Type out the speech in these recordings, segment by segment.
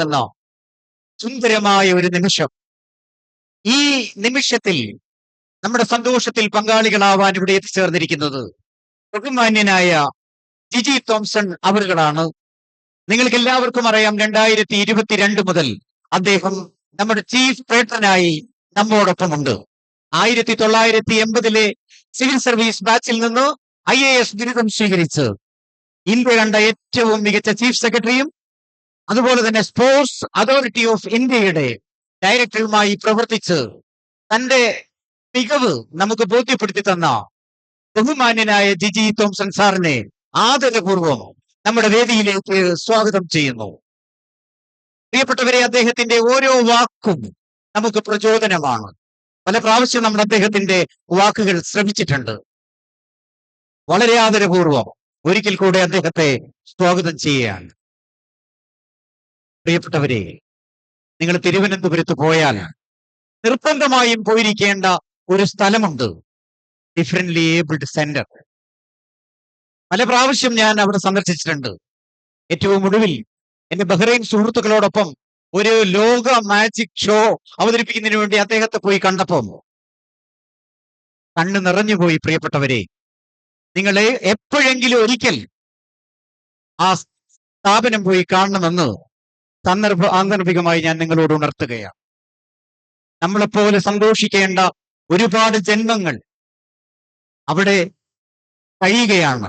എന്ന സുന്ദരമായ ഒരു നിമിഷം. ഈ നിമിഷത്തിൽ നമ്മുടെ സന്തോഷത്തിൽ പങ്കാളികളാവാൻ ഇവിടെ എത്തിച്ചേർന്നിരിക്കുന്നത് ബഹുമാന്യനായ ജിജി തോംസൺ അവറുകളാണ്. നിങ്ങൾക്ക് എല്ലാവർക്കും അറിയാം, 2022 മുതൽ അദ്ദേഹം നമ്മുടെ ചീഫ് പേട്രനായി നമ്മോടൊപ്പമുണ്ട്. 1980 സിവിൽ സർവീസ് ബാച്ചിൽ നിന്ന് IAS ബിരുദം സ്വീകരിച്ച് ഇന്ത്യ കണ്ട ഏറ്റവും മികച്ച ചീഫ് സെക്രട്ടറിയും അതുപോലെ തന്നെ സ്പോർട്സ് അതോറിറ്റി ഓഫ് ഇന്ത്യയുടെ ഡയറക്ടറുമായി പ്രവർത്തിച്ച് തന്റെ മികവ് നമുക്ക് ബോധ്യപ്പെടുത്തി തന്ന ബഹുമാന്യനായ ജിജി തോംസൺ സാറിനെ ആദരപൂർവം നമ്മുടെ വേദിയിലേക്ക് സ്വാഗതം ചെയ്യുന്നു. പ്രിയപ്പെട്ടവരെ, അദ്ദേഹത്തിന്റെ ഓരോ വാക്കും നമുക്ക് പ്രചോദനമാണ്. പല പ്രാവശ്യം നമ്മൾ അദ്ദേഹത്തിന്റെ വാക്കുകൾ ശ്രമിച്ചിട്ടുണ്ട്. വളരെ ആദരപൂർവം ഒരിക്കൽ കൂടെ അദ്ദേഹത്തെ സ്വാഗതം ചെയ്യുകയാണ്. പ്രിയപ്പെട്ടവരെ, നിങ്ങൾ തിരുവനന്തപുരത്ത് പോയാൽ നിർബന്ധമായും പോയിരിക്കേണ്ട ഒരു സ്ഥലമുണ്ട്, ഡിഫറൻറ്റ്ലി ഏബിൾഡ് സെന്റർ. പല പ്രാവശ്യം ഞാൻ അവിടെ സന്ദർശിച്ചിട്ടുണ്ട്. ഏറ്റവും ഒടുവിൽ എന്റെ ബഹ്റൈൻ സുഹൃത്തുക്കളോടൊപ്പം ഒരു ലോക മാജിക് ഷോ അവതരിപ്പിക്കുന്നതിന് വേണ്ടി അദ്ദേഹത്തെ പോയി കണ്ടപ്പോൾ കണ്ണ് നിറഞ്ഞുപോയി. പ്രിയപ്പെട്ടവരെ, നിങ്ങളെ എപ്പോഴെങ്കിലും ഒരിക്കൽ ആ സ്ഥാപനം പോയി കാണണമെന്ന് സാന്ദർഭികമായി ഞാൻ നിങ്ങളോട് ഉണർത്തുകയാണ്. നമ്മളെപ്പോലെ സന്തോഷിക്കേണ്ട ഒരുപാട് ജന്മങ്ങൾ അവിടെ കഴിയുകയാണ്.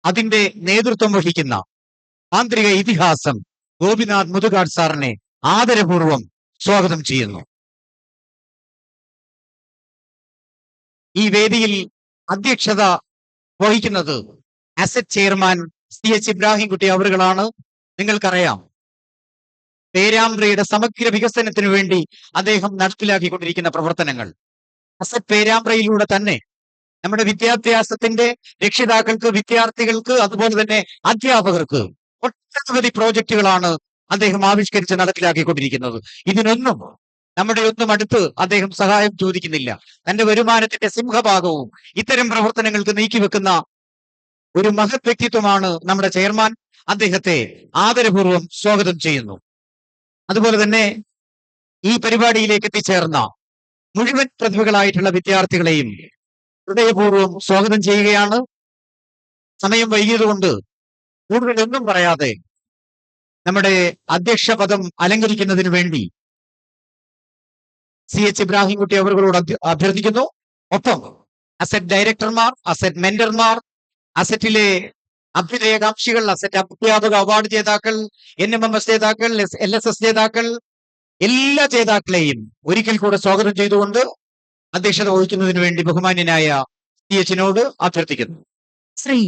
അതിന്റെ നേതൃത്വം വഹിക്കുന്ന ആന്തരിക ഇതിഹാസം ഗോപിനാഥ് മുതുകാട് സാറിനെ ആദരപൂർവം സ്വാഗതം ചെയ്യുന്നു. ഈ വേദിയിൽ അധ്യക്ഷത വഹിക്കുന്നത് അസറ്റ് ചെയർമാൻ CH ഇബ്രാഹിംകുട്ടി അവറുകളാണ്. നിങ്ങൾക്കറിയാം, പേരാമ്പ്രയുടെ സമഗ്ര വികസനത്തിനു വേണ്ടി അദ്ദേഹം നടപ്പിലാക്കിക്കൊണ്ടിരിക്കുന്ന പ്രവർത്തനങ്ങൾ. അസറ്റ് പേരാമ്പ്രയിലൂടെ തന്നെ നമ്മുടെ വിദ്യാഭ്യാസത്തിന്റെ രക്ഷിതാക്കൾക്ക്, വിദ്യാർത്ഥികൾക്ക്, അതുപോലെ തന്നെ അധ്യാപകർക്ക് ഒട്ടനവധി പ്രോജക്റ്റുകളാണ് അദ്ദേഹം ആവിഷ്കരിച്ച് നടപ്പിലാക്കിക്കൊണ്ടിരിക്കുന്നത്. ഇതിനൊന്നും നമ്മുടെ ഒന്നും അടുത്ത് അദ്ദേഹം സഹായം ചോദിക്കുന്നില്ല. തന്റെ വരുമാനത്തിന്റെ സിംഹഭാഗവും ഇത്തരം പ്രവർത്തനങ്ങൾക്ക് നീക്കിവെക്കുന്ന ഒരു മഹത് വ്യക്തിത്വമാണ് നമ്മുടെ ചെയർമാൻ. അദ്ദേഹത്തെ ആദരപൂർവ്വം സ്വാഗതം ചെയ്യുന്നു. അതുപോലെ തന്നെ ഈ പരിപാടിയിലേക്ക് എത്തിച്ചേർന്ന മുഴുവൻ പ്രതിഭകളായിട്ടുള്ള വിദ്യാർത്ഥികളെയും ഹൃദയപൂർവ്വം സ്വാഗതം ചെയ്യുകയാണ്. സമയം വൈകിയതുകൊണ്ട് കൂടുതലൊന്നും പറയാതെ നമ്മുടെ അധ്യക്ഷ പദം അലങ്കരിക്കുന്നതിന് വേണ്ടി CH ഇബ്രാഹിംകുട്ടി അവരോട് അഭ്യർത്ഥിക്കുന്നു. ഒപ്പം അസറ്റ് ഡയറക്ടർമാർ, അസറ്റ് മെന്റർമാർ, അസറ്റിലെ അഭ്യുദയകാംക്ഷികൾ, അസറ്റ് അധ്യാപക അവാർഡ് ജേതാക്കൾ, NMMS ജേതാക്കൾ, LSS ജേതാക്കൾ, എല്ലാ ജേതാക്കളെയും ഒരിക്കൽ കൂടെ സ്വാഗതം ചെയ്തുകൊണ്ട് അധ്യക്ഷത വഹിക്കുന്നതിന് വേണ്ടി ബഹുമാന്യനായ CH അഭ്യർത്ഥിക്കുന്നു. ശ്രീ